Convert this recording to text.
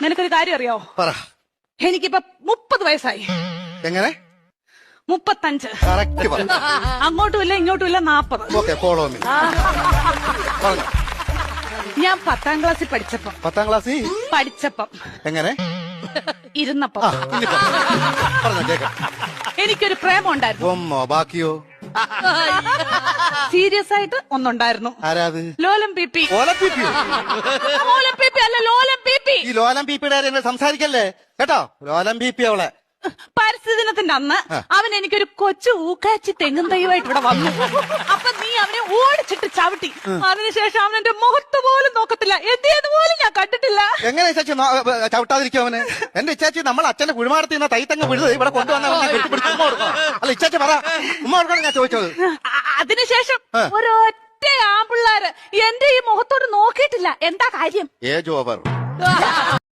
നിനക്കൊരു കാര്യം അറിയോ? പറ. എനിക്കിപ്പോ 30 വയസ്സായി. എങ്ങനെ? 35. കറക്റ്റ് പറ. അങ്ങോട്ടും ഇല്ല ഇങ്ങോട്ടും ഇല്ല 40. Okay, follow me. പറഞ്ഞു. ഞാൻ 10ാം ക്ലാസ്സിൽ പഠിച്ചപ്പം 10ാം ക്ലാസ്സിൽ എങ്ങനെ ഇരുന്നപ്പം പറഞ്ഞോ കേക്കാം. എനിക്കൊരു പ്രേമം ഉണ്ടായിരുന്നു. ഒന്നോ ബാക്കിയോ? സീരിയസ് ആയിട്ട് ഒന്നുണ്ടായിരുന്നു. ആരാത്? ലോലം പി. ഓലം പീപ്പിയോ? ലോലം പി അല്ല, ലോലം പി. ഈ ലോലം പീപ്പിയുടെ കാര്യം സംസാരിക്കല്ലേ കേട്ടോ. ലോലം പീപ്പി അവളെ. പരിസ്ഥിതി ദിനത്തിന്റെ അന്ന് അവൻ എനിക്കൊരു കൊച്ചു ഊക്കാച്ചി തെങ്ങും തൈയുമായിട്ട് ഇവിടെ വന്നു. അപ്പൊ നീ അവനെ ഓടിച്ചിട്ട് ചവിട്ടി. അതിനുശേഷം അവൻ എന്റെ മുഖത്ത് പോലും നോക്കത്തില്ല. എന്ത് പോലും ഞാൻ കണ്ടിട്ടില്ല. എങ്ങനെ ഇച്ചാച്ചി ചവിട്ടാതിരിക്കും അവന്? എന്റെ ഇച്ചാച്ചി നമ്മൾ അച്ഛന്റെ കുഴിമാടത്തിൽ നിന്ന് തൈത്തങ്ങ് വിടുന്നത് ഇവിടെ കൊണ്ടുവന്ന അല്ല ഇച്ചാച്ചി പറ. ഉമ്മ കൊടുക്കണം ഞാൻ ചോദിച്ചത്. അതിനുശേഷം ഒരൊറ്റ ആമ്പിള്ളാര് എന്റെ ഈ മുഖത്തോട് നോക്കിയിട്ടില്ല. എന്താ കാര്യം? Age over.